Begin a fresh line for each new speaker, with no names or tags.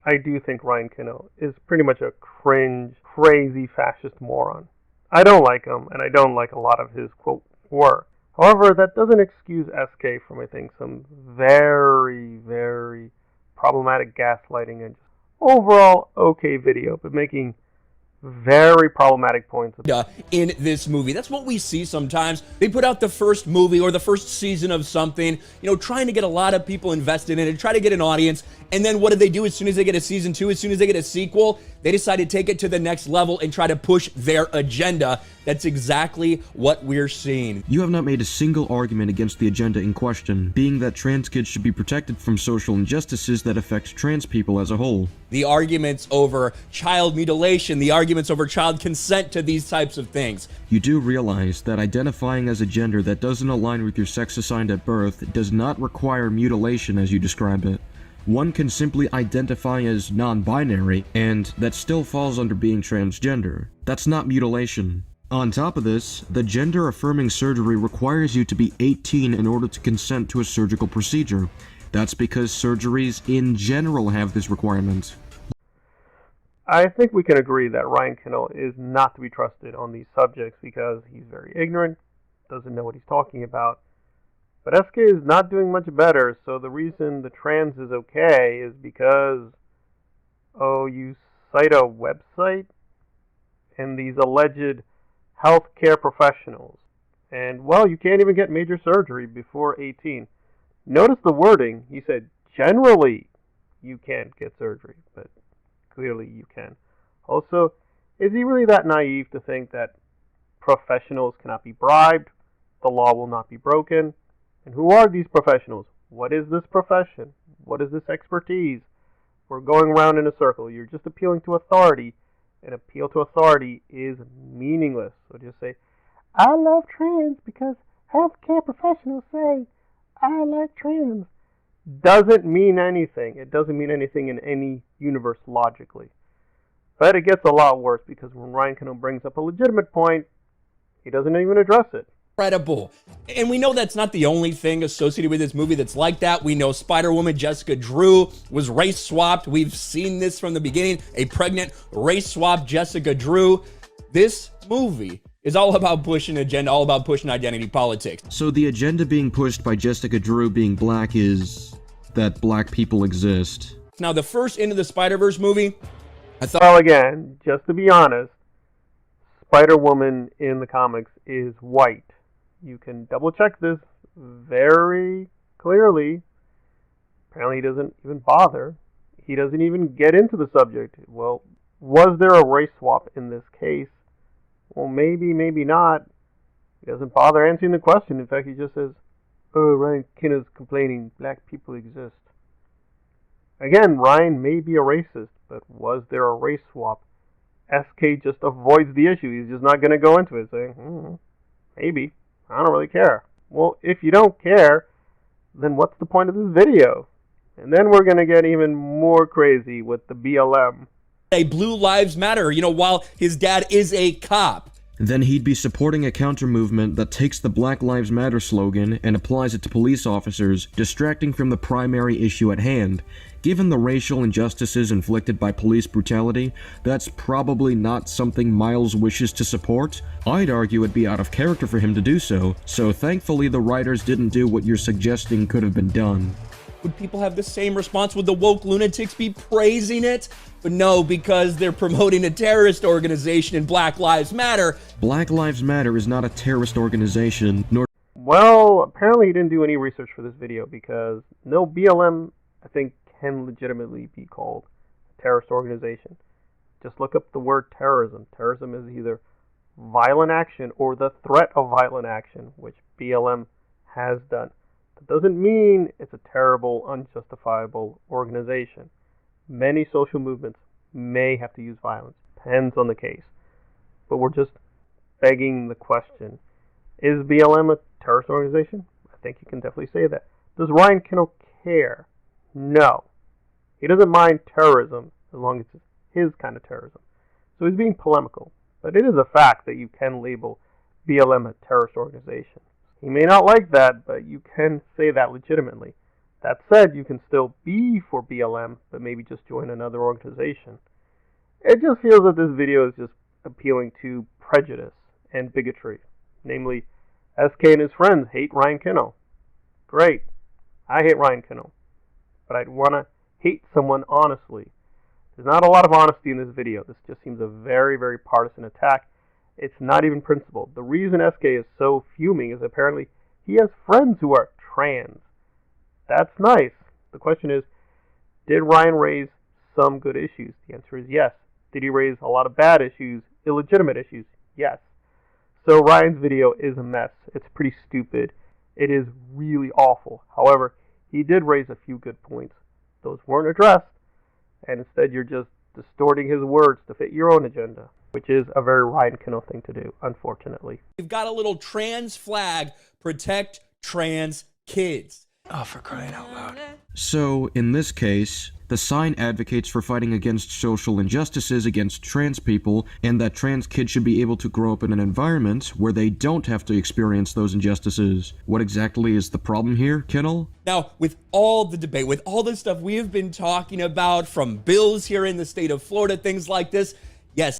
I do think Ryan Kinel is pretty much a cringe, crazy fascist moron. I don't like him, and I don't like a lot of his, quote, work. However, that doesn't excuse SK from, I think, some very, very problematic gaslighting and just overall okay video, but making very problematic points.
In this movie. That's what we see sometimes. They put out the first movie or the first season of something, trying to get a lot of people invested in it, try to get an audience, and then what do they do as soon as they get a season 2, as soon as they get a sequel? They decide to take it to the next level and try to push their agenda. That's exactly what we're seeing.
You have not made a single argument against the agenda in question, being that trans kids should be protected from social injustices that affect trans people as a whole.
The arguments over child mutilation, the arguments over child consent to these types of things.
You do realize that identifying as a gender that doesn't align with your sex assigned at birth does not require mutilation as you describe it. One can simply identify as non-binary, and that still falls under being transgender. That's not mutilation. On top of this, the gender-affirming surgery requires you to be 18 in order to consent to a surgical procedure. That's because surgeries in general have this requirement.
I think we can agree that Ryan Kinel is not to be trusted on these subjects because he's very ignorant, doesn't know what he's talking about. But SK is not doing much better, so the reason the trans is okay is because, you cite a website and these alleged healthcare professionals. And, you can't even get major surgery before 18. Notice the wording. He said, generally, you can't get surgery, but clearly you can. Also, is he really that naive to think that professionals cannot be bribed, the law will not be broken? And who are these professionals? What is this profession? What is this expertise? We're going around in a circle. You're just appealing to authority. An appeal to authority is meaningless. So just say, I love trans because healthcare professionals say I like trans. Doesn't mean anything. It doesn't mean anything in any universe logically. But it gets a lot worse because when Ryan Kinel brings up a legitimate point, he doesn't even address it.
Incredible. And we know that's not the only thing associated with this movie that's like that. We know Spider-Woman Jessica Drew was race swapped. We've seen this from the beginning. A pregnant race swapped Jessica Drew. This movie is all about pushing agenda, all about pushing identity politics.
So the agenda being pushed by Jessica Drew being black is that black people exist.
Now, the first Into the Spider-Verse movie, I thought...
Well, again, just to be honest, Spider-Woman in the comics is white. You can double check this very clearly. Apparently he doesn't even bother. He doesn't even get into the subject. Well, was there a race swap in this case? Well, maybe, maybe not. He doesn't bother answering the question. In fact, he just says, Ryan Kinel's complaining black people exist. Again, Ryan may be a racist, but was there a race swap? SK just avoids the issue. He's just not going to go into it, saying, maybe. I don't really care. Well, if you don't care, then what's the point of this video? And then we're going to get even more crazy with the BLM.
Blue Lives Matter, while his dad is a cop.
Then he'd be supporting a counter-movement that takes the Black Lives Matter slogan and applies it to police officers, distracting from the primary issue at hand. Given the racial injustices inflicted by police brutality, that's probably not something Miles wishes to support. I'd argue it'd be out of character for him to do so, so thankfully the writers didn't do what you're suggesting could have been done.
Would people have the same response? Would the woke lunatics be praising it? But no, because they're promoting a terrorist organization in Black Lives Matter.
Black Lives Matter is not a terrorist organization, nor...
Well, apparently he didn't do any research for this video because no BLM, I think, can legitimately be called a terrorist organization. Just look up the word terrorism. Terrorism is either violent action or the threat of violent action, which BLM has done. That doesn't mean it's a terrible, unjustifiable organization. Many social movements may have to use violence. Depends on the case. But we're just begging the question. Is BLM a terrorist organization? I think you can definitely say that. Does Ryan Kinel care? No. He doesn't mind terrorism as long as it's his kind of terrorism. So he's being polemical. But it is a fact that you can label BLM a terrorist organization. He may not like that, but you can say that legitimately. That said, you can still be for BLM, but maybe just join another organization. It just feels that this video is just appealing to prejudice and bigotry. Namely, SK and his friends hate Ryan Kinel. Great. I hate Ryan Kinel. But I'd want to hate someone honestly. There's not a lot of honesty in this video. This just seems a very, very partisan attack. It's not even principled. The reason SK is so fuming is apparently he has friends who are trans. That's nice. The question is, did Ryan raise some good issues? The answer is yes. Did he raise a lot of bad issues, illegitimate issues? Yes. So Ryan's video is a mess. It's pretty stupid. It is really awful. However, he did raise a few good points. Those weren't addressed, and instead you're just distorting his words to fit your own agenda, which is a very Ryan Kinel thing to do, unfortunately.
You've got a little trans flag, protect trans kids.
Oh, for crying out loud.
So, in this case, the sign advocates for fighting against social injustices against trans people, and that trans kids should be able to grow up in an environment where they don't have to experience those injustices. What exactly is the problem here, Kinel?
Now, with all the debate, with all the stuff we have been talking about, from bills here in the state of Florida, things like this, yes,